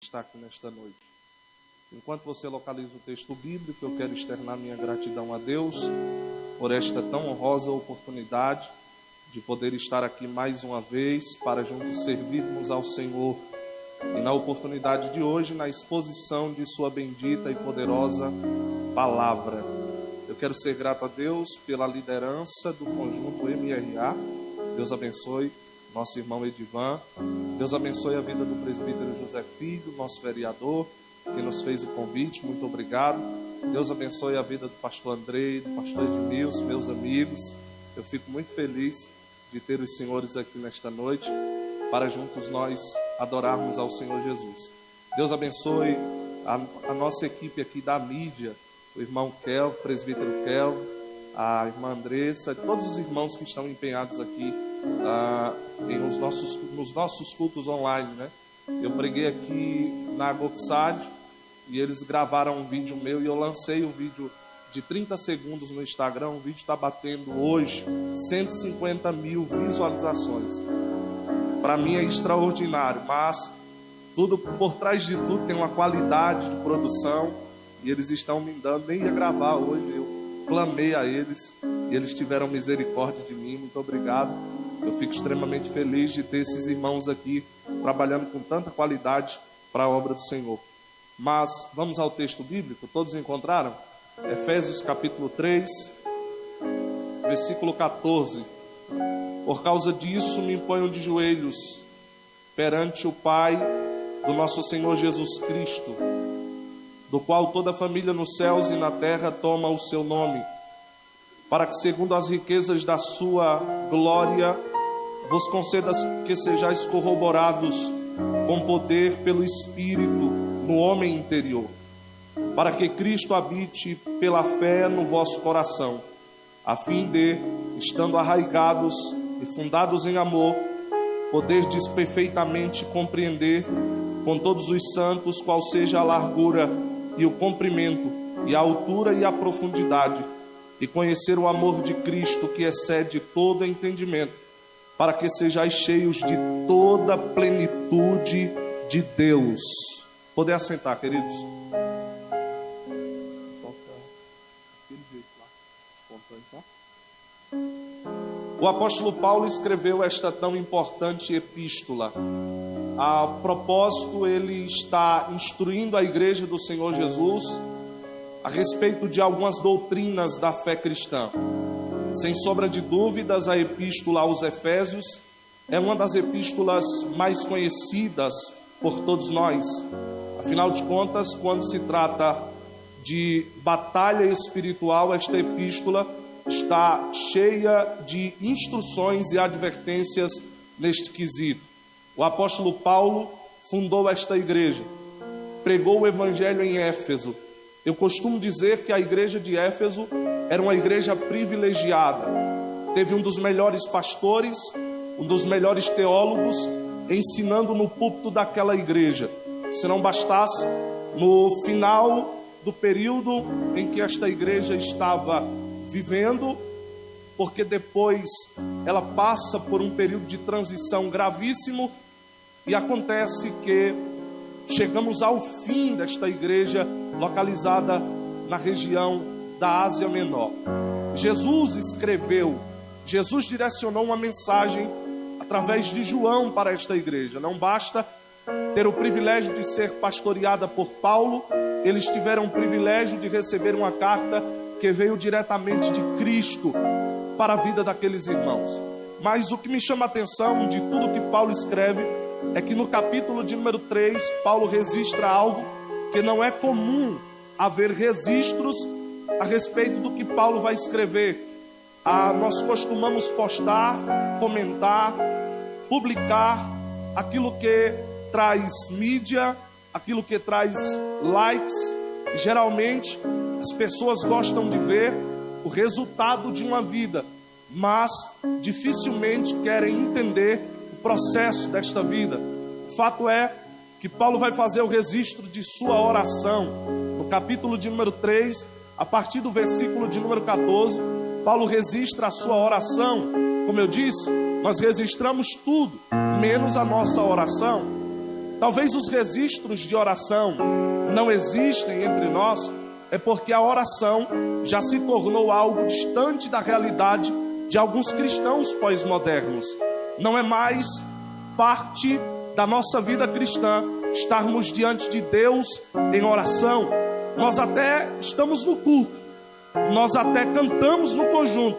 Está aqui nesta noite. Enquanto você localiza o texto bíblico, eu quero externar minha gratidão a Deus por esta tão honrosa oportunidade de poder estar aqui mais uma vez para juntos servirmos ao Senhor. E na oportunidade de hoje, na exposição de sua bendita e poderosa palavra. Eu quero ser grato a Deus pela liderança do conjunto MRA. Deus abençoe nosso irmão Edivan. Deus abençoe a vida do presbítero José Filho, nosso vereador, que nos fez o convite. Muito obrigado. Deus abençoe a vida do pastor Andrei, do pastor Edmilson, meus amigos. Eu fico muito feliz de ter os senhores aqui nesta noite, para juntos nós adorarmos ao Senhor Jesus. Deus abençoe a nossa equipe aqui da mídia, o irmão Kel, o presbítero Kel, a irmã Andressa, todos os irmãos que estão empenhados aqui nos nossos cultos online, né? Eu preguei aqui na Goxad e eles gravaram um vídeo meu e eu lancei o vídeo de 30 segundos no Instagram. O vídeo está batendo hoje 150 mil visualizações. Para mim é extraordinário, mas tudo por trás de tudo tem uma qualidade de produção e eles estão me dando. Nem ia gravar hoje, eu clamei a eles e eles tiveram misericórdia de mim. Muito obrigado. Eu fico extremamente feliz de ter esses irmãos aqui trabalhando com tanta qualidade para a obra do Senhor. Mas vamos ao texto bíblico. Todos encontraram? Efésios capítulo 3, versículo 14. Por causa disso me ponho de joelhos perante o Pai do nosso Senhor Jesus Cristo, do qual toda a família nos céus e na terra toma o seu nome, para que segundo as riquezas da sua glória vos conceda que sejais corroborados com poder pelo Espírito no homem interior, para que Cristo habite pela fé no vosso coração, a fim de, estando arraigados e fundados em amor, poderdes perfeitamente compreender com todos os santos qual seja a largura e o comprimento e a altura e a profundidade, e conhecer o amor de Cristo que excede todo entendimento, para que sejais cheios de toda a plenitude de Deus. Poder assentar, queridos. O apóstolo Paulo escreveu esta tão importante epístola. A propósito, ele está instruindo a igreja do Senhor Jesus a respeito de algumas doutrinas da fé cristã. Sem sombra de dúvidas, a epístola aos Efésios é uma das epístolas mais conhecidas por todos nós. Afinal de contas, quando se trata de batalha espiritual, esta epístola está cheia de instruções e advertências neste quesito. O apóstolo Paulo fundou esta igreja, pregou o evangelho em Éfeso. Eu costumo dizer que a igreja de Éfeso era uma igreja privilegiada. Teve um dos melhores pastores, um dos melhores teólogos, ensinando no púlpito daquela igreja. Se não bastasse, no final do período em que esta igreja estava vivendo, porque depois ela passa por um período de transição gravíssimo, e acontece que chegamos ao fim desta igreja localizada na região da Ásia Menor. Jesus direcionou uma mensagem através de João para esta igreja. Não basta ter o privilégio de ser pastoreada por Paulo, eles tiveram o privilégio de receber uma carta que veio diretamente de Cristo para a vida daqueles irmãos. Mas o que me chama a atenção de tudo que Paulo escreve é que no capítulo de número 3, Paulo registra algo que não é comum haver registros a respeito do que Paulo vai escrever. Nós costumamos postar, comentar, publicar aquilo que traz mídia, aquilo que traz likes. Geralmente as pessoas gostam de ver o resultado de uma vida, mas dificilmente querem entender o processo desta vida. O fato é que Paulo vai fazer o registro de sua oração. No capítulo de número 3, a partir do versículo de número 14, Paulo registra a sua oração. Como eu disse, nós registramos tudo, menos a nossa oração. Talvez os registros de oração não existem entre nós, é porque a oração já se tornou algo distante da realidade de alguns cristãos pós-modernos. Não é mais parte da nossa vida cristã estarmos diante de Deus em oração. Nós até estamos no culto, nós até cantamos no conjunto,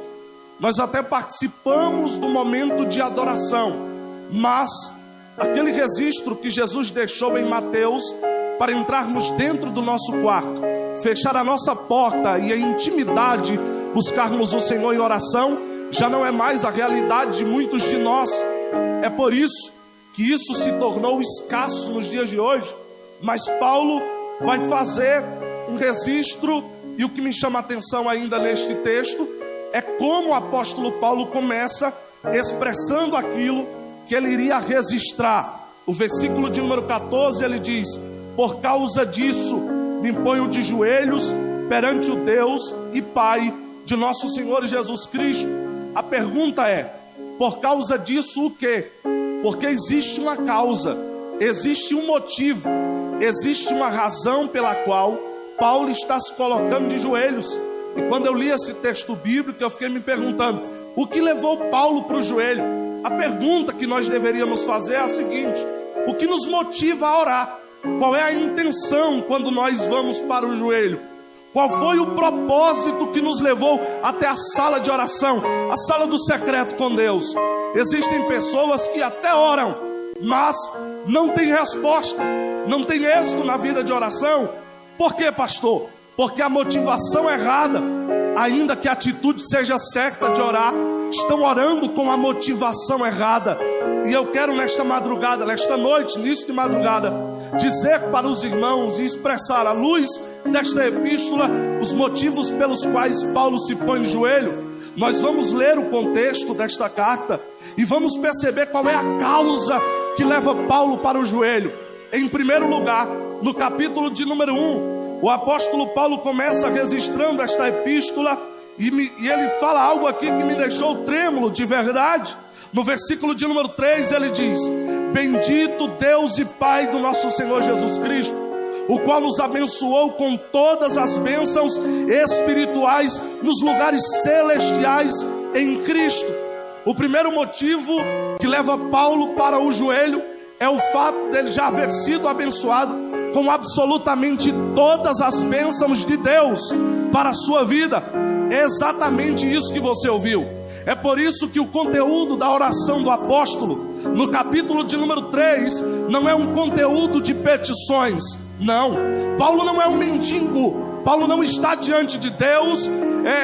nós até participamos do momento de adoração, mas aquele registro que Jesus deixou em Mateus para entrarmos dentro do nosso quarto, fechar a nossa porta e em intimidade buscarmos o Senhor em oração, já não é mais a realidade de muitos de nós. É por isso que isso se tornou escasso nos dias de hoje. Mas Paulo vai fazer um registro, e o que me chama a atenção ainda neste texto é como o apóstolo Paulo começa expressando aquilo que ele iria registrar. O versículo de número 14, ele diz: por causa disso me ponho de joelhos perante o Deus e Pai de nosso Senhor Jesus Cristo. A pergunta é: por causa disso o quê? Porque existe uma causa, existe um motivo, existe uma razão pela qual Paulo está se colocando de joelhos. E quando eu li esse texto bíblico, eu fiquei me perguntando: o que levou Paulo para o joelho? A pergunta que nós deveríamos fazer é a seguinte: o que nos motiva a orar? Qual é a intenção quando nós vamos para o joelho? Qual foi o propósito que nos levou até a sala de oração, a sala do secreto com Deus? Existem pessoas que até oram, mas não tem resposta, não tem êxito na vida de oração. Por quê, pastor? Porque a motivação é errada. Ainda que a atitude seja certa de orar, estão orando com a motivação errada. E eu quero nesta madrugada, nesta noite, início de madrugada, dizer para os irmãos e expressar à luz desta epístola os motivos pelos quais Paulo se põe de joelho. Nós vamos ler o contexto desta carta e vamos perceber qual é a causa que leva Paulo para o joelho. Em primeiro lugar, no capítulo de número 1, o apóstolo Paulo começa registrando esta epístola e ele fala algo aqui que me deixou trêmulo de verdade. No versículo de número 3 ele diz: bendito Deus e Pai do nosso Senhor Jesus Cristo, o qual nos abençoou com todas as bênçãos espirituais nos lugares celestiais em Cristo. O primeiro motivo que leva Paulo para o joelho é o fato dele já haver sido abençoado com absolutamente todas as bênçãos de Deus para a sua vida. É exatamente isso que você ouviu. É por isso que o conteúdo da oração do apóstolo, no capítulo de número 3, não é um conteúdo de petições. Não, Paulo não é um mendigo. Paulo não está diante de Deus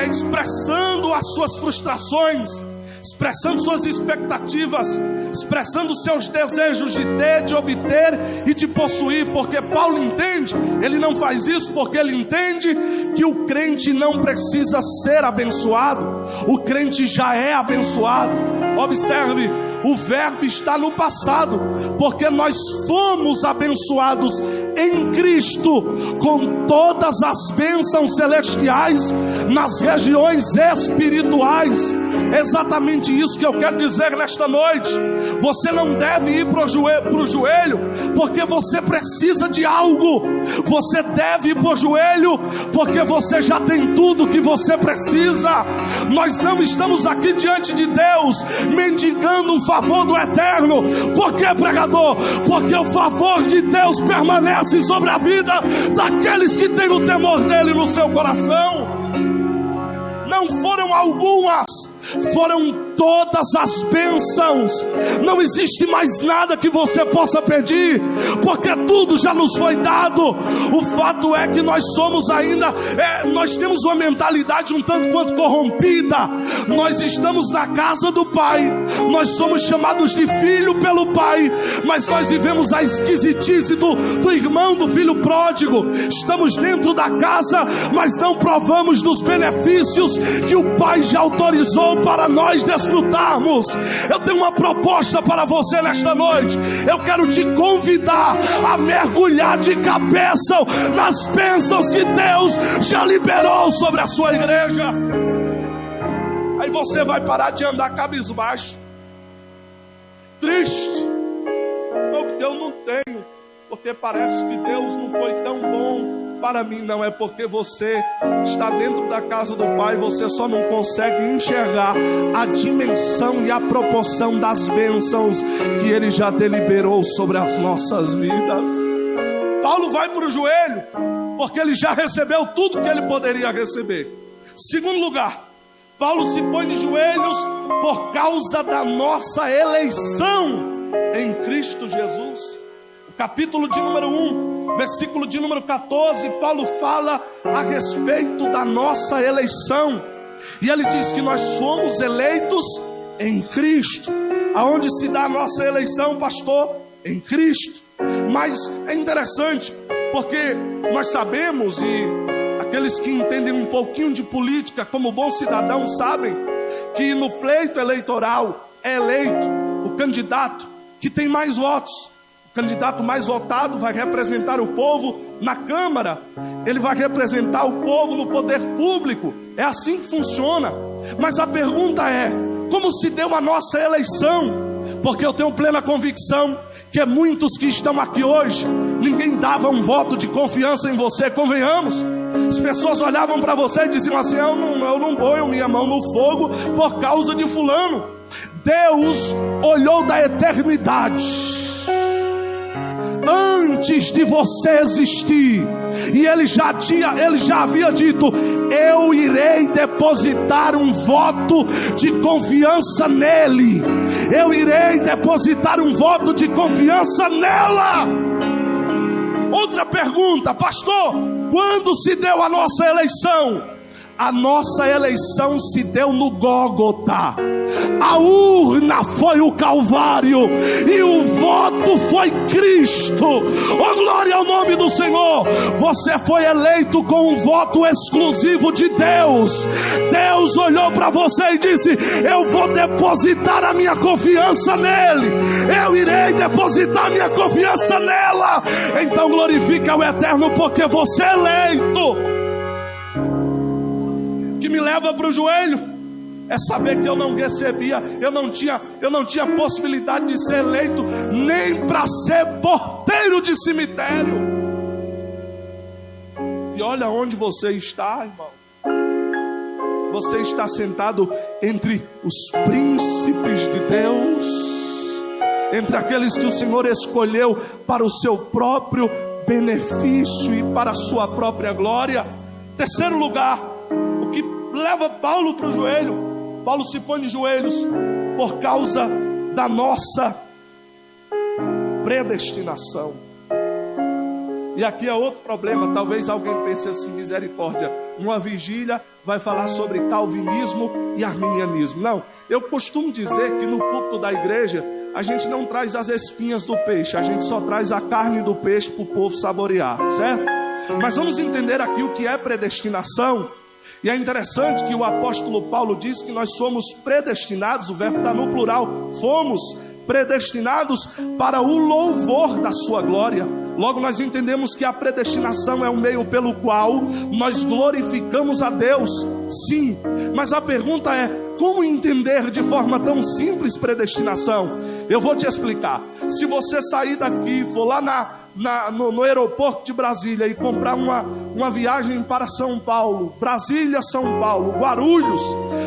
expressando as suas frustrações, expressando suas expectativas, expressando seus desejos de ter, de obter e de possuir. Porque Paulo entende, ele não faz isso porque ele entende que o crente não precisa ser abençoado, o crente já é abençoado. Observe, o verbo está no passado, porque nós fomos abençoados em Cristo com todas as bênçãos celestiais nas regiões espirituais. É exatamente isso que eu quero dizer nesta noite. Você não deve ir para o joelho porque você precisa de algo. Você deve ir para o joelho porque você já tem tudo que você precisa. Nós não estamos aqui diante de Deus mendigando um favor do eterno. Por que, pregador? Porque o favor de Deus permanece sobre a vida daqueles que têm o temor dele no seu coração. Não foram algumas, foram todas as bênçãos. Não existe mais nada que você possa pedir, porque tudo já nos foi dado. O fato é que nós somos ainda, nós temos uma mentalidade um tanto quanto corrompida. Nós estamos na casa do Pai, nós somos chamados de filho pelo Pai, mas nós vivemos a esquisitice do irmão do filho pródigo. Estamos dentro da casa, mas não provamos dos benefícios que o Pai já autorizou para nós desfrutarmos. Eu tenho uma proposta para você nesta noite. Eu quero te convidar a mergulhar de cabeça nas bênçãos que Deus já liberou sobre a sua igreja. Aí você vai parar de andar cabisbaixo, triste. Não, porque eu não tenho. porque parece que Deus não foi tão bom para mim. Não, é porque você está dentro da casa do Pai, você só não consegue enxergar a dimensão e a proporção das bênçãos que Ele já deliberou sobre as nossas vidas. Paulo vai para o joelho, porque ele já recebeu tudo que ele poderia receber. Segundo lugar, Paulo se põe de joelhos por causa da nossa eleição em Cristo Jesus. O capítulo de número 1, versículo de número 14, Paulo fala a respeito da nossa eleição. E ele diz que nós fomos eleitos em Cristo. Aonde se dá a nossa eleição, pastor? Em Cristo. Mas é interessante, porque nós sabemos, e aqueles que entendem um pouquinho de política como bom cidadão sabem, que no pleito eleitoral é eleito o candidato que tem mais votos. O candidato mais votado vai representar o povo na Câmara, ele vai representar o povo no poder público. É assim que funciona. Mas a pergunta é: como se deu a nossa eleição? Porque eu tenho plena convicção que muitos que estão aqui hoje, ninguém dava um voto de confiança em você, convenhamos. As pessoas olhavam para você e diziam assim: eu não ponho minha mão no fogo por causa de fulano. Deus olhou da eternidade, antes de você existir, e Ele já havia dito: eu irei depositar um voto de confiança nele, eu irei depositar um voto de confiança nela. Outra pergunta: pastor, quando se deu a nossa eleição? A nossa eleição se deu no Gólgota. A urna foi o Calvário e o voto foi Cristo. Oh, glória ao nome do Senhor. Você foi eleito com um voto exclusivo de Deus. Deus olhou para você e disse: eu vou depositar a minha confiança nele, eu irei depositar a minha confiança nela. Então glorifica o Eterno, porque você é eleito. Que me leva para o joelho é saber que eu não recebia, eu não tinha possibilidade de ser eleito nem para ser porteiro de cemitério. E olha onde você está, irmão. Você está sentado entre os príncipes de Deus, entre aqueles que o Senhor escolheu para o seu próprio benefício e para a sua própria glória. Terceiro lugar, o que leva Paulo para o joelho: Paulo se põe de joelhos por causa da nossa predestinação. E aqui é outro problema. Talvez alguém pense assim: misericórdia, uma vigília vai falar sobre calvinismo e arminianismo. Não, eu costumo dizer que no púlpito da igreja a gente não traz as espinhas do peixe, a gente só traz a carne do peixe para o povo saborear, certo? Mas vamos entender aqui o que é predestinação. E é interessante que o apóstolo Paulo diz que nós somos predestinados, o verbo está no plural, fomos predestinados para o louvor da sua glória. Logo nós entendemos que a predestinação é o meio pelo qual nós glorificamos a Deus. Sim, mas a pergunta é: como entender de forma tão simples predestinação? Eu vou te explicar. Se você sair daqui e for lá no aeroporto de Brasília e comprar uma viagem para São Paulo, Brasília, São Paulo, Guarulhos,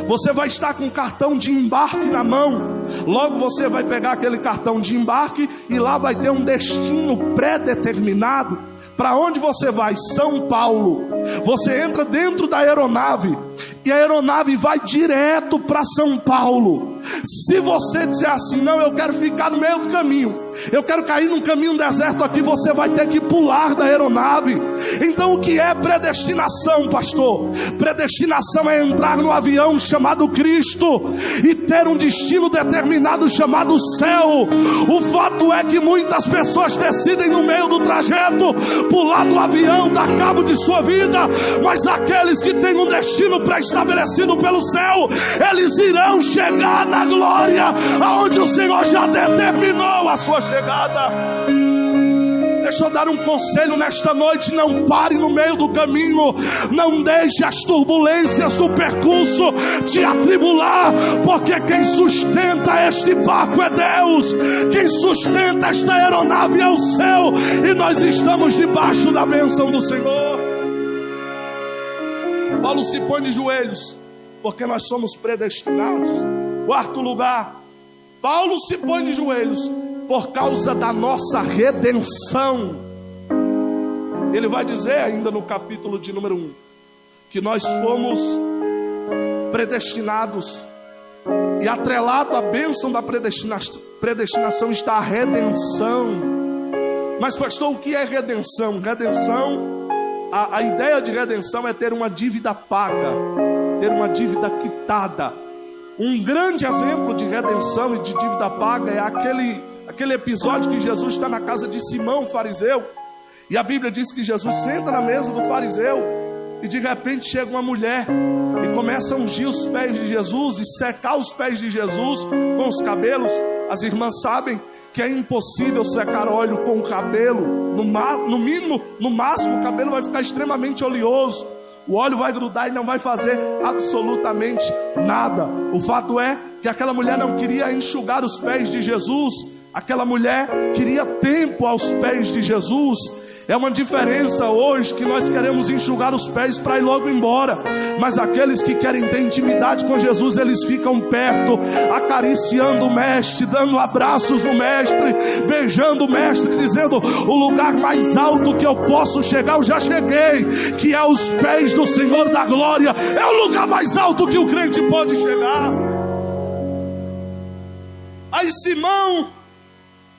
você vai estar com cartão de embarque na mão. Logo você vai pegar aquele cartão de embarque e lá vai ter um destino pré-determinado. Para onde você vai? São Paulo. Você entra dentro da aeronave e a aeronave vai direto para São Paulo. Se você disser assim: não, eu quero ficar no meio do caminho, eu quero cair num caminho deserto aqui, você vai ter que pular da aeronave. Então o que é predestinação, pastor? Predestinação é entrar no avião chamado Cristo e ter um destino determinado chamado céu. O fato é que muitas pessoas decidem no meio do trajeto pular do avião, dar cabo de sua vida. Mas aqueles que têm um destino pré-estabelecido pelo céu, eles irão chegar na glória, aonde o Senhor já determinou a sua chegada. Deixa eu dar um conselho nesta noite: não pare no meio do caminho, não deixe as turbulências do percurso te atribular, porque quem sustenta este barco é Deus, quem sustenta esta aeronave é o céu, e nós estamos debaixo da bênção do Senhor. Paulo se põe de joelhos, porque nós somos predestinados. Quarto lugar, Paulo se põe de joelhos por causa da nossa redenção. Ele vai dizer ainda no capítulo de número 1, que nós fomos predestinados, e atrelado à bênção da predestinação está a redenção. Mas pastor, o que é redenção? Redenção, a ideia de redenção é ter uma dívida paga, ter uma dívida quitada. Um grande exemplo de redenção e de dívida paga é aquele episódio que Jesus está na casa de Simão, o fariseu, e a Bíblia diz que Jesus senta na mesa do fariseu, e de repente chega uma mulher e começa a ungir os pés de Jesus e secar os pés de Jesus com os cabelos. As irmãs sabem que é impossível secar óleo com o cabelo. No mínimo, no máximo, o cabelo vai ficar extremamente oleoso, o óleo vai grudar e não vai fazer absolutamente nada. O fato é que aquela mulher não queria enxugar os pés de Jesus, aquela mulher queria tempo aos pés de Jesus. É uma diferença hoje que nós queremos enxugar os pés para ir logo embora, mas aqueles que querem ter intimidade com Jesus, eles ficam perto, acariciando o mestre, dando abraços no mestre, beijando o mestre, dizendo: o lugar mais alto que eu posso chegar, eu já cheguei, que é aos pés do Senhor da glória. É o lugar mais alto que o crente pode chegar. Aí Simão,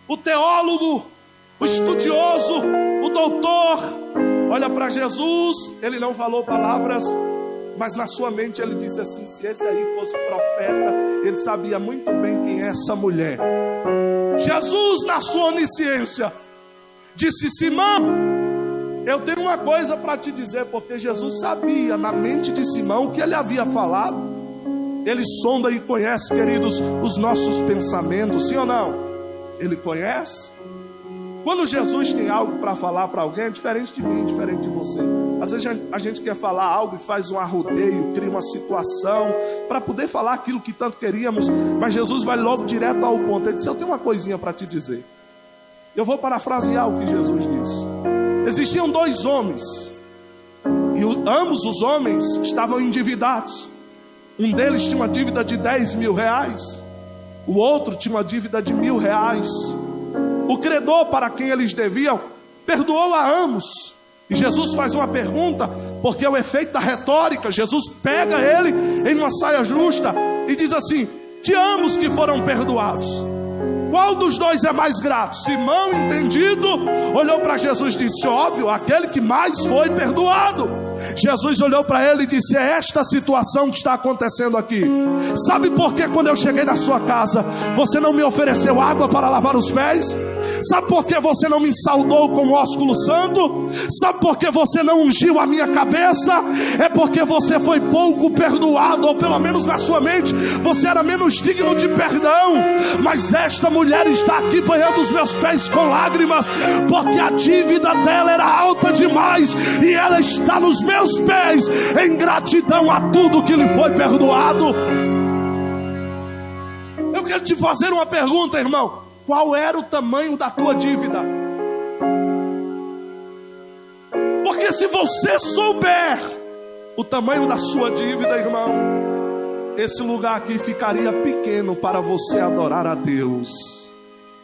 o teólogo, o estudioso, o doutor, olha para Jesus. Ele não falou palavras, mas na sua mente ele disse assim: se esse aí fosse profeta, ele sabia muito bem quem é essa mulher. Jesus, na sua onisciência, disse: Simão, eu tenho uma coisa para te dizer, porque Jesus sabia na mente de Simão o que ele havia falado. Ele sonda e conhece, queridos, os nossos pensamentos, sim ou não? Ele conhece. Quando Jesus tem algo para falar para alguém, é diferente de mim, diferente de você. Às vezes a gente quer falar algo e faz um arrodeio, cria uma situação para poder falar aquilo que tanto queríamos, mas Jesus vai logo direto ao ponto. Ele disse: eu tenho uma coisinha para te dizer. Eu vou parafrasear o que Jesus disse. Existiam dois homens, e ambos os homens estavam endividados. Um deles tinha uma dívida de 10 mil reais, o outro tinha uma dívida de 1.000 reais. O credor para quem eles deviam perdoou a ambos. E Jesus faz uma pergunta, porque é o efeito da retórica. Jesus pega ele em uma saia justa e diz assim: de ambos que foram perdoados, qual dos dois é mais grato? Simão, entendido, olhou para Jesus e disse: óbvio, aquele que mais foi perdoado. Jesus olhou para ele e disse: é esta situação que está acontecendo aqui. Sabe por que quando eu cheguei na sua casa você não me ofereceu água para lavar os pés? Sabe por que você não me saudou com o ósculo santo? Sabe por que você não ungiu a minha cabeça? É porque você foi pouco perdoado, ou pelo menos na sua mente você era menos digno de perdão. Mas esta mulher está aqui banhando os meus pés com lágrimas, porque a dívida dela era alta demais, e ela está nos meus pés em gratidão a tudo que lhe foi perdoado. Eu quero te fazer uma pergunta, irmão: qual era o tamanho da tua dívida? Porque se você souber o tamanho da sua dívida, irmão, esse lugar aqui ficaria pequeno para você adorar a Deus.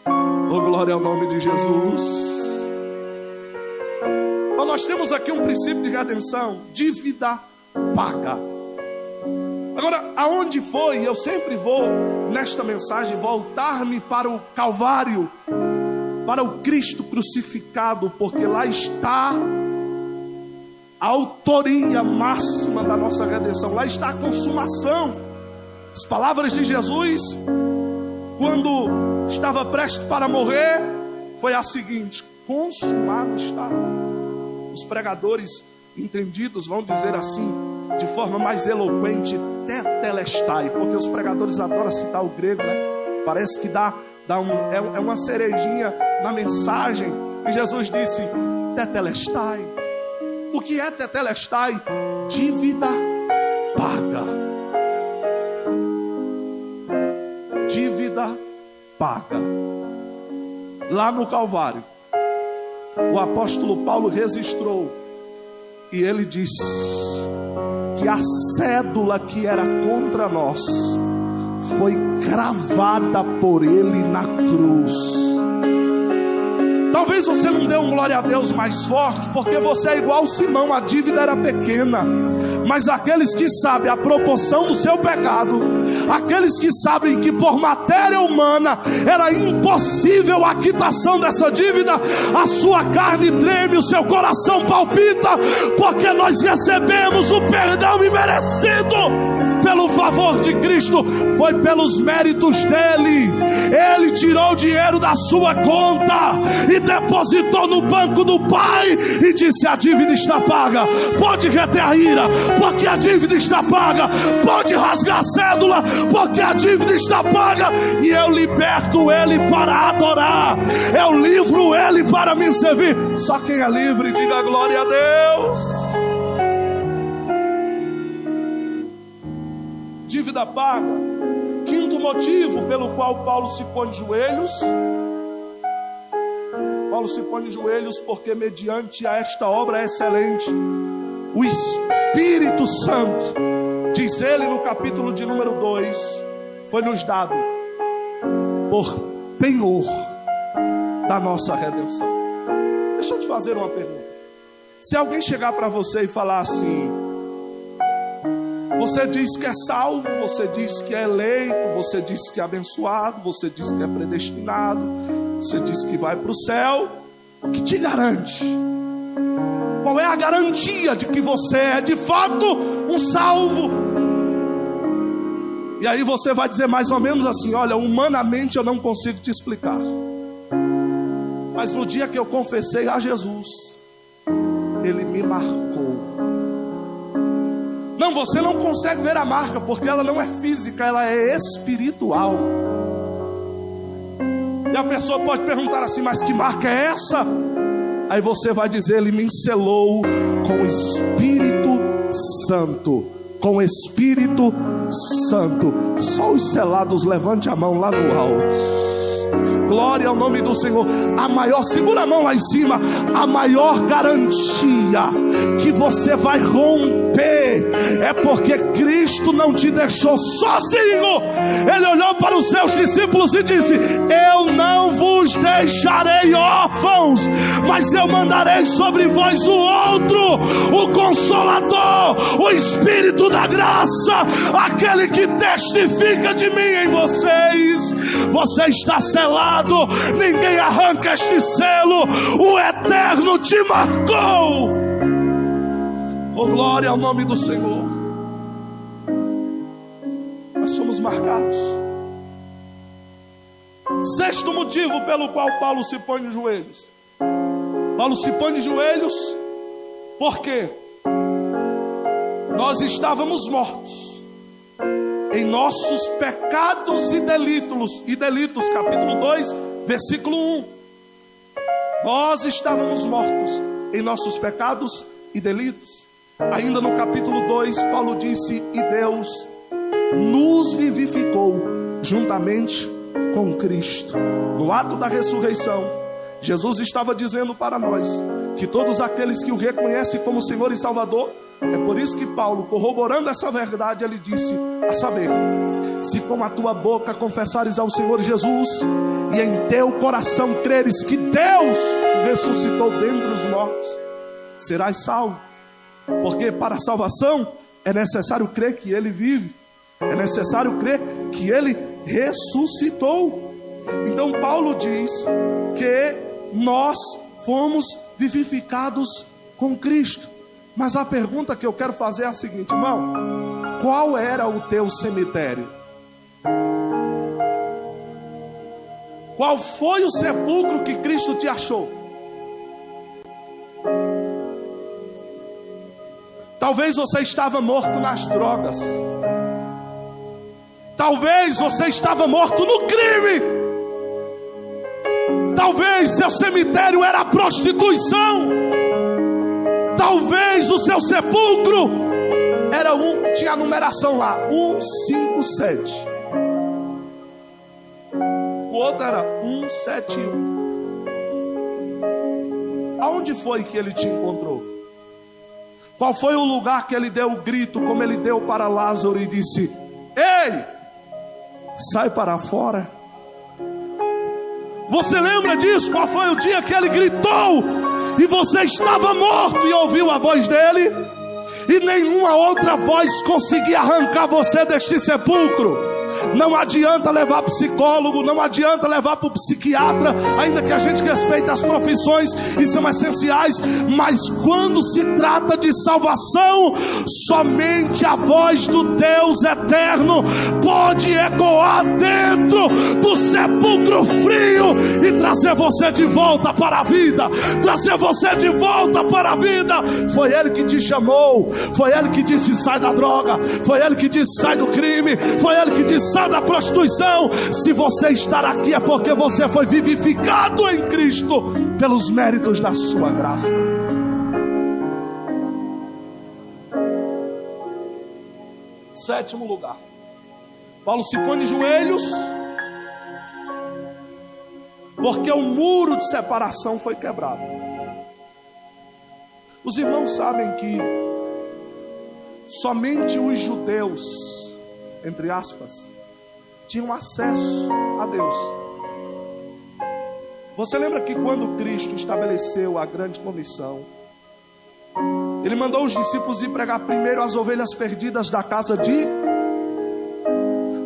Oh, glória ao nome de Jesus. Então nós temos aqui um princípio de redenção: dívida paga. Agora, aonde foi? Eu sempre vou, nesta mensagem, voltar-me para o Calvário, para o Cristo crucificado, porque lá está a autoria máxima da nossa redenção, lá está a consumação. As palavras de Jesus, quando estava prestes para morrer, foi a seguinte: consumado está. Os pregadores entendidos vão dizer assim, de forma mais eloquente, tetelestai, porque os pregadores adoram citar o grego, né? Parece que é uma cerejinha na mensagem, E Jesus disse: tetelestai. O que é tetelestai? Dívida paga. Dívida paga. Lá no Calvário, o apóstolo Paulo registrou, e ele diz que a cédula que era contra nós foi cravada por ele na cruz. Talvez você não dê um glória a Deus mais forte, porque você é igual Simão, a dívida era pequena. Mas aqueles que sabem a proporção do seu pecado, aqueles que sabem que por matéria humana era impossível a quitação dessa dívida, a sua carne treme, o seu coração palpita, porque nós recebemos o perdão imerecido pelo favor de Cristo. Foi pelos méritos dele. Ele tirou o dinheiro da sua conta e depositou no banco do Pai e disse: a dívida está paga. Pode reter a ira, porque a dívida está paga. Pode rasgar a cédula, porque a dívida está paga. E eu liberto ele para adorar, eu livro ele para me servir. Só quem é livre, diga glória a Deus. Dívida paga. Quinto motivo pelo qual Paulo se põe de joelhos. Paulo se põe de joelhos porque mediante a esta obra excelente, o Espírito Santo, diz ele no capítulo de número 2, foi nos dado por penhor da nossa redenção. Deixa eu te fazer uma pergunta. Se alguém chegar para você e falar assim: você diz que é salvo, você diz que é eleito, você diz que é abençoado, você diz que é predestinado, você diz que vai para o céu, o que te garante? Qual é a garantia de que você é de fato um salvo? E aí você vai dizer mais ou menos assim: olha, humanamente eu não consigo te explicar, mas no dia que eu confessei a Jesus, Ele me marcou. Não, você não consegue ver a marca, porque ela não é física, ela é espiritual. E a pessoa pode perguntar assim: mas que marca é essa? Aí você vai dizer: Ele me selou com o Espírito Santo. Com o Espírito Santo. Só os selados, levante a mão lá no alto. Glória ao nome do Senhor. A maior, segura a mão lá em cima. A maior garantia que você vai romper é porque Cristo não te deixou sozinho. Ele olhou para os seus discípulos e disse: eu não vos deixarei órfãos, mas eu mandarei sobre vós o outro, o Consolador, o Espírito da graça, aquele que testifica de mim em vocês. Você está selado, ninguém arranca este selo. O Eterno te marcou. Oh, glória ao nome do Senhor. Nós somos marcados. Sexto motivo pelo qual Paulo se põe de joelhos. Paulo se põe de joelhos porque nós estávamos mortos em nossos pecados e delitos, capítulo 2, versículo 1. Nós estávamos mortos em nossos pecados e delitos. Ainda no capítulo 2, Paulo disse: e Deus nos vivificou juntamente com Cristo. No ato da ressurreição, Jesus estava dizendo para nós que todos aqueles que o reconhecem como Senhor e Salvador, é por isso que Paulo, corroborando essa verdade, ele disse: a saber, se com a tua boca confessares ao Senhor Jesus e em teu coração creres que Deus o ressuscitou dentre os mortos, serás salvo. Porque para a salvação é necessário crer que Ele vive, é necessário crer que Ele ressuscitou. Então Paulo diz que nós fomos vivificados com Cristo. Mas a pergunta que eu quero fazer é a seguinte, irmão: qual era o teu cemitério? Qual foi o sepulcro que Cristo te achou? Talvez você estava morto nas drogas. Talvez você estava morto no crime. Talvez seu cemitério era a prostituição. Talvez o seu sepulcro era tinha a numeração lá, 157. O outro era 171. Aonde foi que ele te encontrou? Qual foi o lugar que ele deu o grito, como ele deu para Lázaro e disse: ei, sai para fora? Você lembra disso? Qual foi o dia que ele gritou e você estava morto e ouviu a voz dele? E nenhuma outra voz conseguia arrancar você deste sepulcro. Não adianta levar psicólogo, não adianta levar para o psiquiatra, ainda que a gente respeite as profissões e são essenciais, mas quando se trata de salvação, somente a voz do Deus eterno pode ecoar dentro do sepulcro frio e trazer você de volta para a vida, trazer você de volta para a vida. Foi Ele que te chamou, foi Ele que disse: sai da droga, foi Ele que disse: sai do crime, foi Ele que disse: sai da prostituição. Se você estar aqui é porque você foi vivificado em Cristo pelos méritos da sua graça. Sétimo lugar, Paulo se põe de joelhos porque o muro de separação foi quebrado. Os irmãos sabem que somente os judeus, entre aspas, tinham acesso a Deus. Você lembra que quando Cristo estabeleceu a grande comissão, Ele mandou os discípulos ir pregar primeiro as ovelhas perdidas da casa de...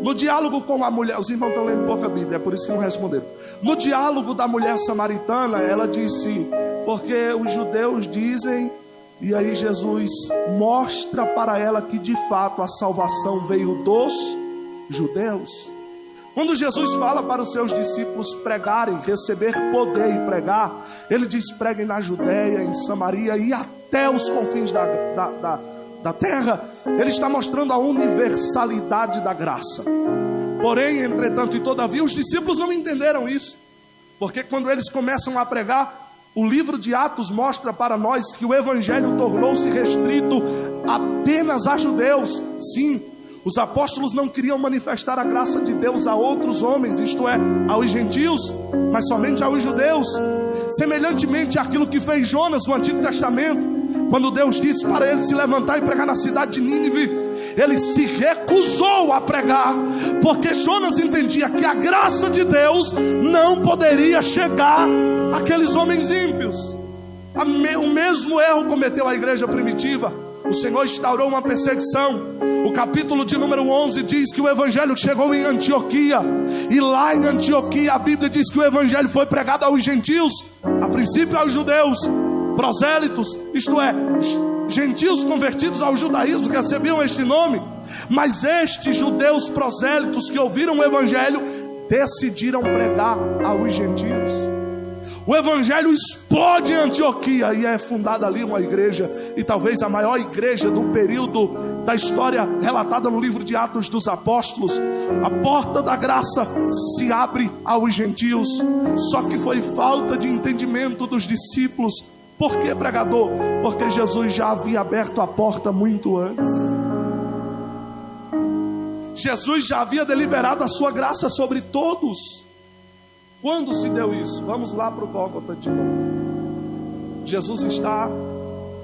No diálogo com a mulher, os irmãos estão lendo pouca Bíblia, é por isso que não responderam. No diálogo da mulher samaritana, ela disse: porque os judeus dizem... E aí Jesus mostra para ela que de fato a salvação veio dos judeus. Quando Jesus fala para os seus discípulos pregarem, receber poder e pregar, Ele diz: preguem na Judeia, em Samaria e até os confins da terra. Ele está mostrando a universalidade da graça. Porém, entretanto e todavia, os discípulos não entenderam isso, porque quando eles começam a pregar, o livro de Atos mostra para nós que o evangelho tornou-se restrito apenas a judeus. Sim, os apóstolos não queriam manifestar a graça de Deus a outros homens, isto é, aos gentios, mas somente aos judeus. Semelhantemente àquilo que fez Jonas no Antigo Testamento, quando Deus disse para ele se levantar e pregar na cidade de Nínive, ele se recusou a pregar, porque Jonas entendia que a graça de Deus não poderia chegar àqueles homens ímpios. O mesmo erro cometeu a igreja primitiva. O Senhor instaurou uma perseguição. O capítulo de número 11 diz que o evangelho chegou em Antioquia, e lá em Antioquia a Bíblia diz que o evangelho foi pregado aos gentios, a princípio aos judeus, prosélitos, isto é, gentios convertidos ao judaísmo, que recebiam este nome. Mas estes judeus prosélitos que ouviram o evangelho decidiram pregar aos gentios. O evangelho explode em Antioquia e é fundada ali uma igreja, e talvez a maior igreja do período da história relatada no livro de Atos dos Apóstolos. A porta da graça se abre aos gentios. Só que foi falta de entendimento dos discípulos. Por que, pregador? Porque Jesus já havia aberto a porta muito antes. Jesus já havia deliberado a sua graça sobre todos. Quando se deu isso? Vamos lá para o Gólgota de novo. Jesus está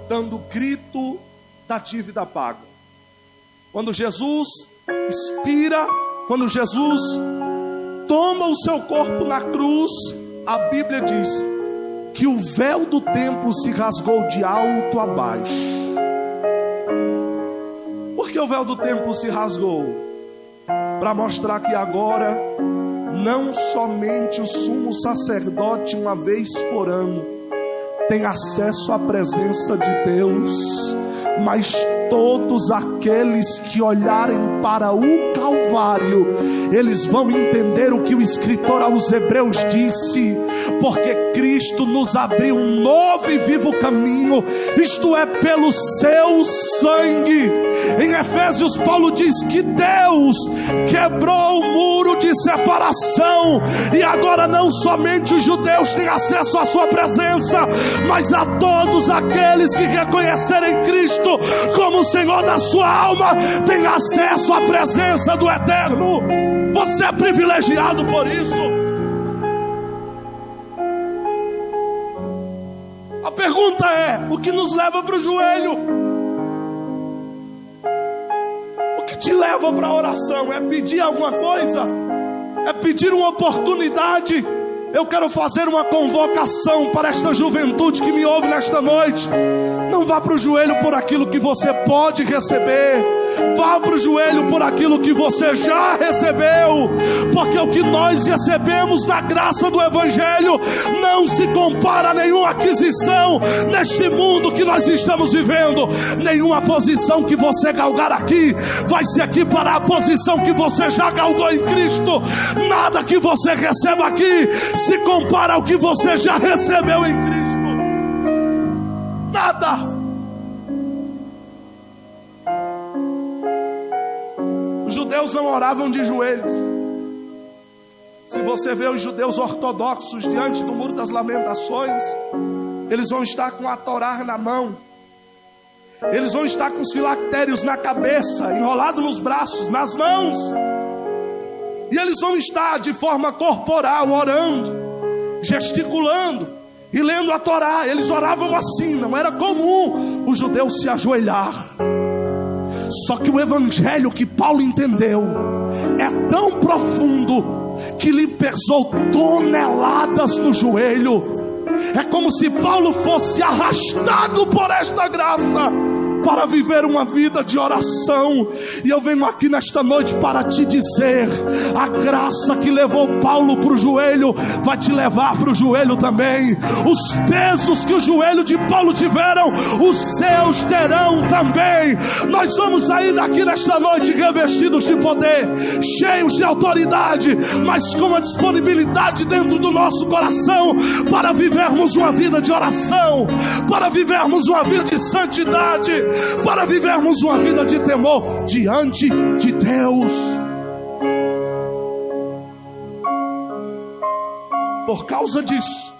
dando grito da dívida paga. Quando Jesus expira, quando Jesus toma o seu corpo na cruz, a Bíblia diz que o véu do templo se rasgou de alto a baixo. Por que o véu do templo se rasgou? Para mostrar que agora não somente o sumo sacerdote, uma vez por ano, tem acesso à presença de Deus, mas todos aqueles que olharem para o Calvário, eles vão entender o que o escritor aos Hebreus disse: porque Cristo nos abriu um novo e vivo caminho, isto é, pelo seu sangue. Em Efésios, Paulo diz que Deus quebrou o muro de separação, e agora não somente os judeus têm acesso à sua presença, mas a todos aqueles que reconhecerem Cristo como o Senhor da sua alma, têm acesso à presença do Eterno. Você é privilegiado por isso. A pergunta é: o que nos leva para o joelho? O que te leva para a oração? É pedir alguma coisa? É pedir uma oportunidade? Eu quero fazer uma convocação para esta juventude que me ouve nesta noite. Não vá para o joelho por aquilo que você pode receber. Vá para o joelho por aquilo que você já recebeu, porque o que nós recebemos na graça do Evangelho não se compara a nenhuma aquisição neste mundo que nós estamos vivendo. Nenhuma posição que você galgar aqui vai se equiparar à posição que você já galgou em Cristo. Nada que você receba aqui se compara ao que você já recebeu em Cristo. Nada. Os judeus não oravam de joelhos. Se você vê os judeus ortodoxos diante do Muro das Lamentações, eles vão estar com a Torá na mão, eles vão estar com os filactérios na cabeça, enrolado nos braços, nas mãos, e eles vão estar de forma corporal, orando, gesticulando e lendo a Torá. Eles oravam assim, não era comum o judeu se ajoelhar. Só que o evangelho que Paulo entendeu é tão profundo que lhe pesou toneladas no joelho. É como se Paulo fosse arrastado por esta graça para viver uma vida de oração. E eu venho aqui nesta noite para te dizer: a graça que levou Paulo para o joelho vai te levar para o joelho também. Os pesos que o joelho de Paulo tiveram, os seus terão também. Nós vamos sair daqui nesta noite revestidos de poder, cheios de autoridade, mas com a disponibilidade dentro do nosso coração para vivermos uma vida de oração, para vivermos uma vida de santidade, para vivermos uma vida de temor diante de Deus. Por causa disso,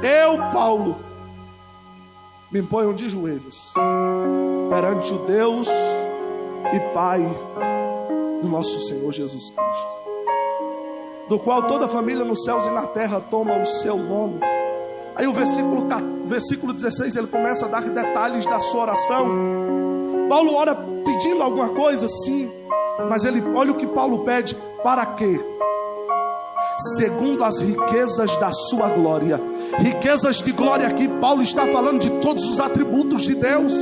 eu, Paulo, me ponho de joelhos perante o Deus e Pai do nosso Senhor Jesus Cristo, do qual toda a família nos céus e na terra toma o seu nome. Aí o versículo 16, ele começa a dar detalhes da sua oração. Paulo ora pedindo alguma coisa, sim, mas olha o que Paulo pede: para quê? Segundo as riquezas da sua glória. Riquezas de glória aqui, Paulo está falando de todos os atributos de Deus,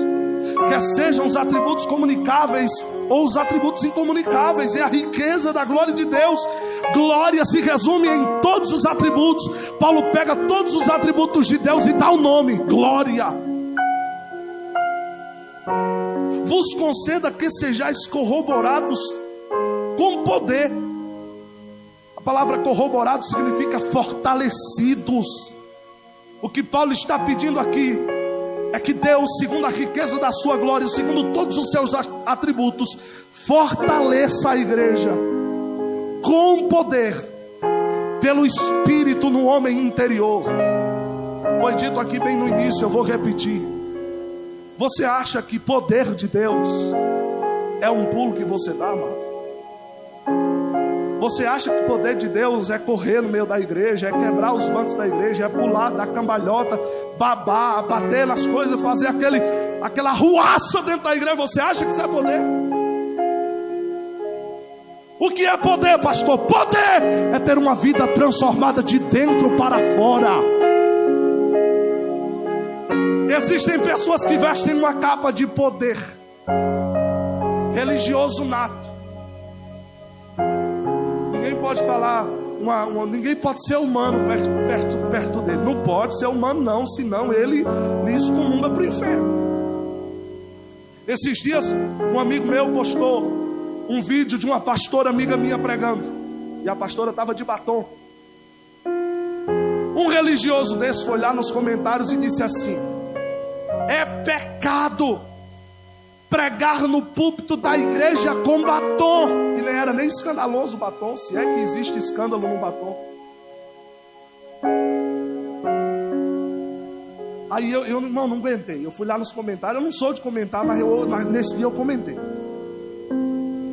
quer sejam os atributos comunicáveis ou os atributos incomunicáveis. É a riqueza da glória de Deus. Glória se resume em todos os atributos. Paulo pega todos os atributos de Deus e dá o nome: glória. Vos conceda que sejais corroborados com poder. A palavra corroborado significa fortalecidos. O que Paulo está pedindo aqui é que Deus, segundo a riqueza da sua glória, segundo todos os seus atributos, fortaleça a igreja com poder, pelo Espírito no homem interior. Foi dito aqui bem no início, eu vou repetir. Você acha que poder de Deus é um pulo que você dá, amado? Você acha que o poder de Deus é correr no meio da igreja, é quebrar os bancos da igreja, é pular, dar cambalhota, babar, bater nas coisas, fazer aquela ruaça dentro da igreja? Você acha que isso é poder? O que é poder, pastor? Poder é ter uma vida transformada de dentro para fora. Existem pessoas que vestem uma capa de poder religioso nato. Ninguém pode falar, ninguém pode ser humano perto dele. Não pode ser humano não, senão ele lhe excomunga para o inferno. Esses dias um amigo meu postou um vídeo de uma pastora amiga minha pregando. E a pastora estava de batom. Um religioso desse foi lá nos comentários e disse assim: é pecado pregar no púlpito da igreja com batom. E não era nem escandaloso o batom, se é que existe escândalo no batom. Aí eu irmão, não aguentei. Eu fui lá nos comentários. Eu não sou de comentar, mas nesse dia eu comentei.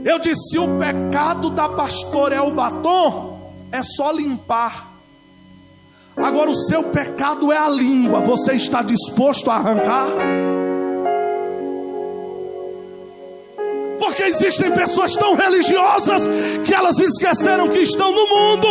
Eu disse: se o pecado da pastora é o batom, é só limpar. Agora o seu pecado é a língua. Você está disposto a arrancar? Porque existem pessoas tão religiosas que elas esqueceram que estão no mundo,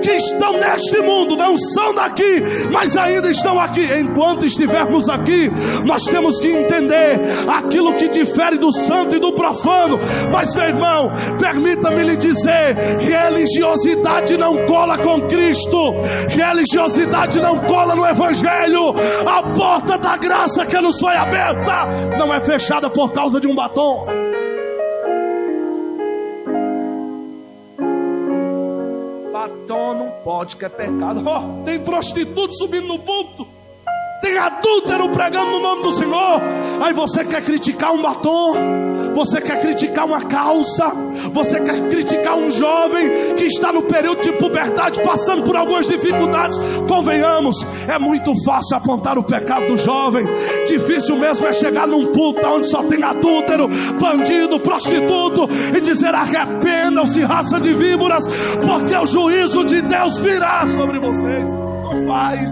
que estão neste mundo, não são daqui, mas ainda estão aqui. Enquanto estivermos aqui, nós temos que entender aquilo que difere do santo e do profano. Mas meu irmão, permita-me lhe dizer: religiosidade não cola com Cristo, religiosidade não cola no Evangelho. A porta da graça que nos foi aberta não é fechada por causa de um batom. Batom não pode, que é pecado. Tem prostituto subindo no púlpito, tem adúltero pregando no nome do Senhor. Aí você quer criticar um batom, você quer criticar uma calça, você quer criticar um jovem que está no período de puberdade, passando por algumas dificuldades. Convenhamos, é muito fácil apontar o pecado do jovem. Difícil mesmo é chegar num púlpito onde só tem adúltero, bandido, prostituto, e dizer: arrependam-se, raça de víboras, porque o juízo de Deus virá sobre vocês. Não faz.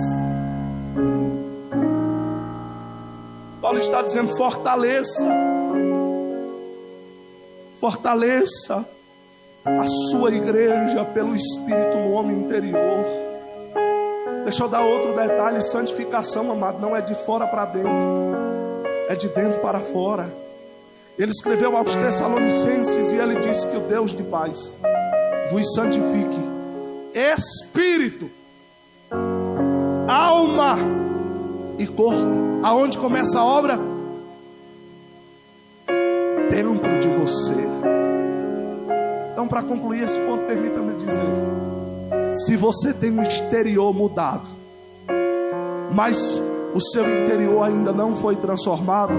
Paulo está dizendo: fortaleça a sua igreja pelo Espírito no homem interior. Deixa eu dar outro detalhe: santificação, amado, não é de fora para dentro, é de dentro para fora. Ele escreveu aos Tessalonicenses e ele disse que o Deus de paz vos santifique, espírito, alma e corpo. Aonde começa a obra? Dentro de você. Então, para concluir esse ponto, permita-me dizer: se você tem um exterior mudado, mas o seu interior ainda não foi transformado,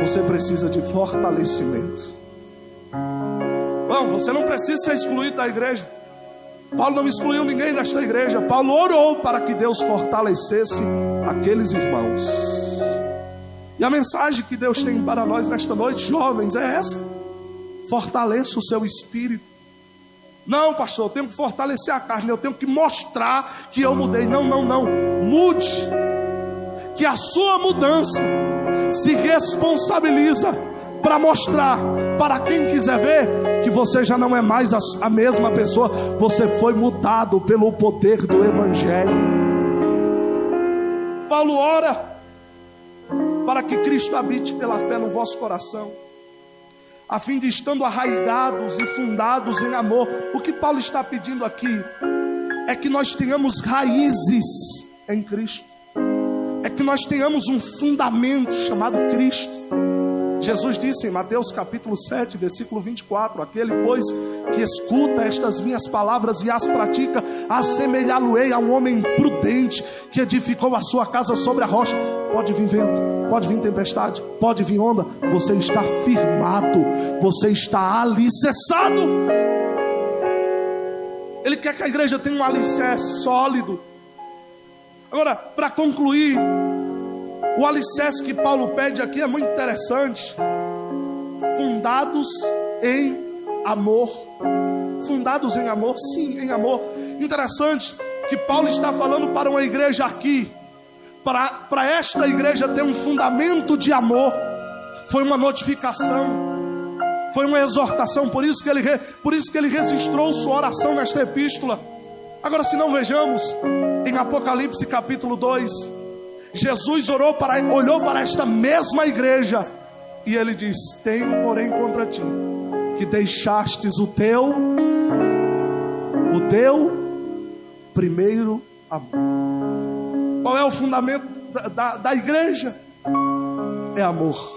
você precisa de fortalecimento. Bom, você não precisa ser excluído da igreja. Paulo não excluiu ninguém desta igreja. Paulo orou para que Deus fortalecesse aqueles irmãos. E a mensagem que Deus tem para nós nesta noite, jovens, é essa: fortaleça o seu espírito. Não, pastor, eu tenho que fortalecer a carne, eu tenho que mostrar que eu mudei. Não, mude. Que a sua mudança se responsabiliza para mostrar para quem quiser ver que você já não é mais a mesma pessoa. Você foi mudado pelo poder do Evangelho. Paulo ora para que Cristo habite pela fé no vosso coração, a fim de, estando arraigados e fundados em amor. O que Paulo está pedindo aqui é que nós tenhamos raízes em Cristo, é que nós tenhamos um fundamento chamado Cristo. Jesus disse em Mateus capítulo 7, versículo 24: aquele, pois, que escuta estas minhas palavras e as pratica, assemelhá-lo-ei a um homem prudente que edificou a sua casa sobre a rocha. Pode vir vento, pode vir tempestade, pode vir onda, você está firmado, você está alicerçado. Ele quer que a igreja tenha um alicerce sólido. Agora, para concluir, o alicerce que Paulo pede aqui é muito interessante: fundados em amor. Fundados em amor, sim, em amor. Interessante que Paulo está falando para uma igreja aqui, para esta igreja ter um fundamento de amor. Foi uma notificação, foi uma exortação. Por isso que ele registrou sua oração nesta epístola. Agora, se não vejamos em Apocalipse capítulo 2, Jesus olhou para esta mesma igreja e ele diz: tenho porém contra ti que deixastes o teu primeiro amor. Qual é o fundamento da igreja? É amor.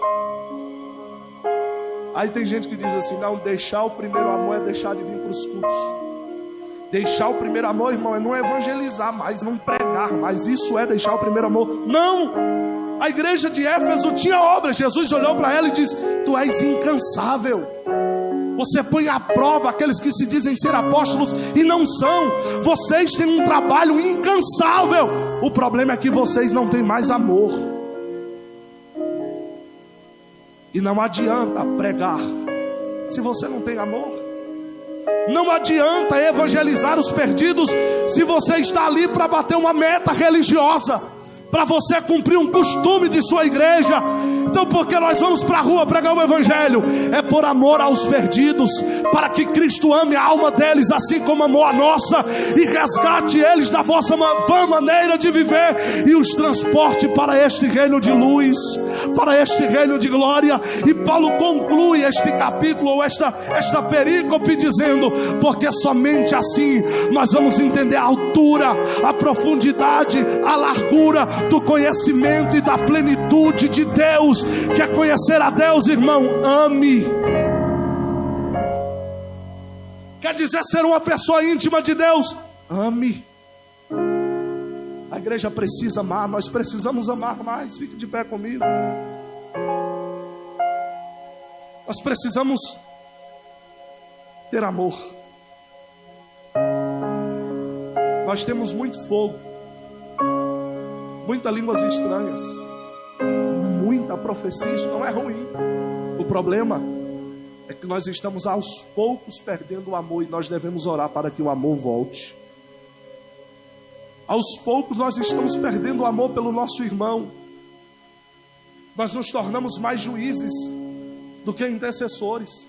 Aí tem gente que diz assim: não, deixar o primeiro amor é deixar de vir para os cultos. Deixar o primeiro amor, irmão, é não evangelizar mais, não pregar mais. Isso é deixar o primeiro amor. Não! A igreja de Éfeso tinha obra. Jesus olhou para ela e disse: tu és incansável. Você põe à prova aqueles que se dizem ser apóstolos e não são. Vocês têm um trabalho incansável. O problema é que vocês não têm mais amor. E não adianta pregar se você não tem amor. Não adianta evangelizar os perdidos se você está ali para bater uma meta religiosa, para você cumprir um costume de sua igreja. Então, porque nós vamos para a rua pregar o evangelho? É por amor aos perdidos, para que Cristo ame a alma deles, assim como amou a nossa, e resgate eles da vossa vã maneira de viver, e os transporte para este reino de luz, para este reino de glória. E Paulo conclui este capítulo, ou esta perícope, dizendo: porque somente assim nós vamos entender a altura, a profundidade, a largura do conhecimento e da plenitude de Deus. Quer conhecer a Deus, irmão? Ame. Quer dizer ser uma pessoa íntima de Deus? Ame. A igreja precisa amar, nós precisamos amar mais. Fique de pé comigo. Nós precisamos ter amor. Nós temos muito fogo, muitas línguas estranhas, muita profecia. Isso não é ruim. O problema é que nós estamos aos poucos perdendo o amor, e nós devemos orar para que o amor volte. Aos poucos nós estamos perdendo o amor pelo nosso irmão. Nós nos tornamos mais juízes do que intercessores.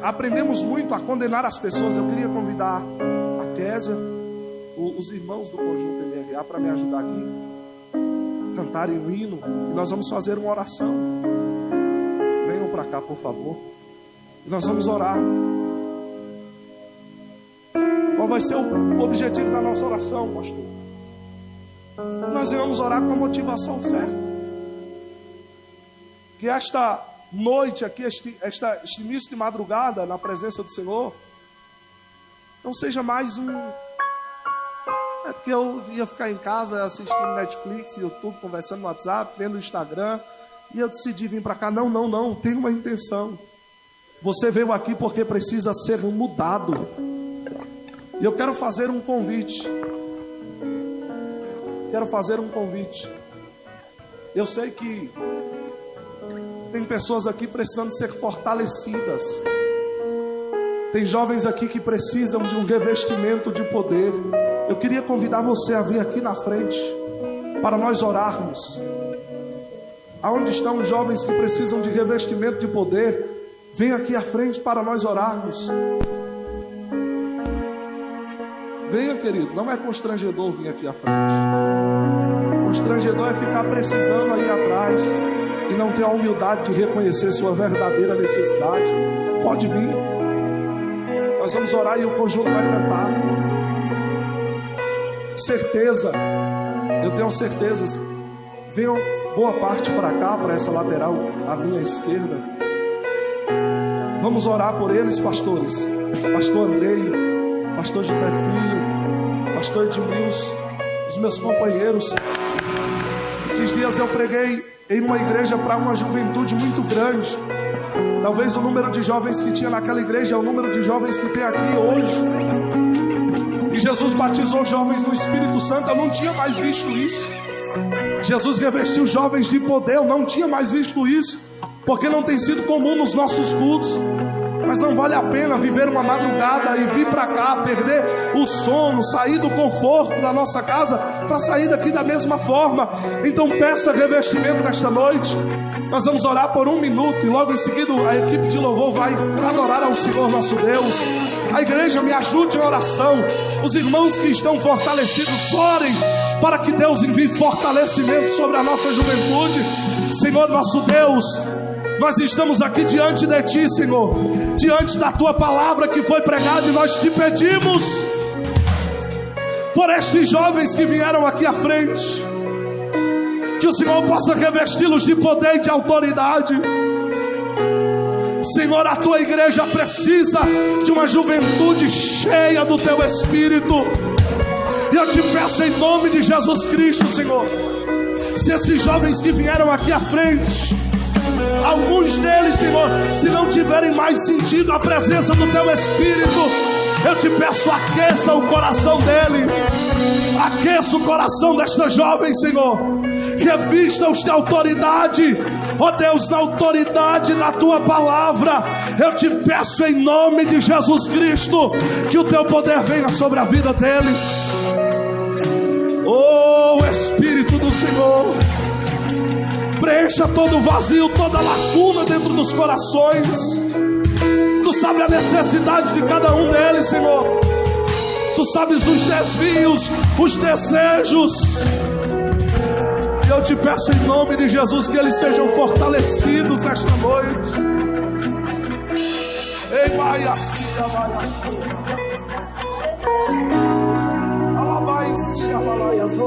Aprendemos muito a condenar as pessoas. Eu queria convidar a Késia, os irmãos do Conjunto MRA, para me ajudar aqui, cantarem o hino, e nós vamos fazer uma oração. Venham para cá, por favor, e nós vamos orar. Qual vai ser o objetivo da nossa oração, pastor? Nós vamos orar com a motivação certa. Que esta noite aqui, este início de madrugada na presença do Senhor, não seja mais um... É porque eu ia ficar em casa assistindo Netflix, YouTube, conversando no WhatsApp, vendo o Instagram, e eu decidi vir para cá. Não, tem uma intenção. Você veio aqui porque precisa ser mudado. E eu quero fazer um convite. Eu sei que tem pessoas aqui precisando ser fortalecidas. Tem jovens aqui que precisam de um revestimento de poder. Eu queria convidar você a vir aqui na frente para nós orarmos. Aonde estão os jovens que precisam de revestimento de poder? Vem aqui à frente para nós orarmos. Venha, querido. Não é constrangedor vir aqui à frente. Constrangedor é ficar precisando aí atrás e não ter a humildade de reconhecer sua verdadeira necessidade. Pode vir. Nós vamos orar e o conjunto vai cantar. Certeza, eu tenho certezas. Venham boa parte para cá, para essa lateral à minha esquerda. Vamos orar por eles, pastores. Pastor Andrei, pastor José Filho, pastor Edmilson, os meus companheiros. Esses dias eu preguei em uma igreja para uma juventude muito grande. Talvez o número de jovens que tinha naquela igreja é o número de jovens que tem aqui hoje. E Jesus batizou jovens no Espírito Santo. Eu não tinha mais visto isso. Jesus revestiu jovens de poder. Eu não tinha mais visto isso, porque não tem sido comum nos nossos cultos. Mas não vale a pena viver uma madrugada e vir para cá, perder o sono, sair do conforto da nossa casa para sair daqui da mesma forma. Então peça revestimento nesta noite. Nós vamos orar por 1 minuto e logo em seguida a equipe de louvor vai adorar ao Senhor nosso Deus. A igreja me ajude em oração. Os irmãos que estão fortalecidos, orem para que Deus envie fortalecimento sobre a nossa juventude. Senhor nosso Deus, nós estamos aqui diante de Ti, Senhor, diante da Tua palavra que foi pregada, e nós Te pedimos por estes jovens que vieram aqui à frente, que o Senhor possa revesti-los de poder e de autoridade, Senhor, a tua igreja precisa de uma juventude cheia do teu Espírito. E eu te peço em nome de Jesus Cristo, Senhor, se esses jovens que vieram aqui à frente, alguns deles, Senhor, se não tiverem mais sentido a presença do teu Espírito, eu te peço, aqueça o coração dele, aqueça o coração desta jovem, Senhor, revista-os de autoridade, ó Deus, na autoridade da tua palavra. Eu te peço em nome de Jesus Cristo, que o teu poder venha sobre a vida deles. Oh Espírito do Senhor, preencha todo vazio, toda lacuna dentro dos corações. Tu sabes a necessidade de cada um deles, Senhor. Tu sabes os desvios, os desejos. E eu te peço em nome de Jesus que eles sejam fortalecidos nesta noite. Ei, vai assim, vai assim.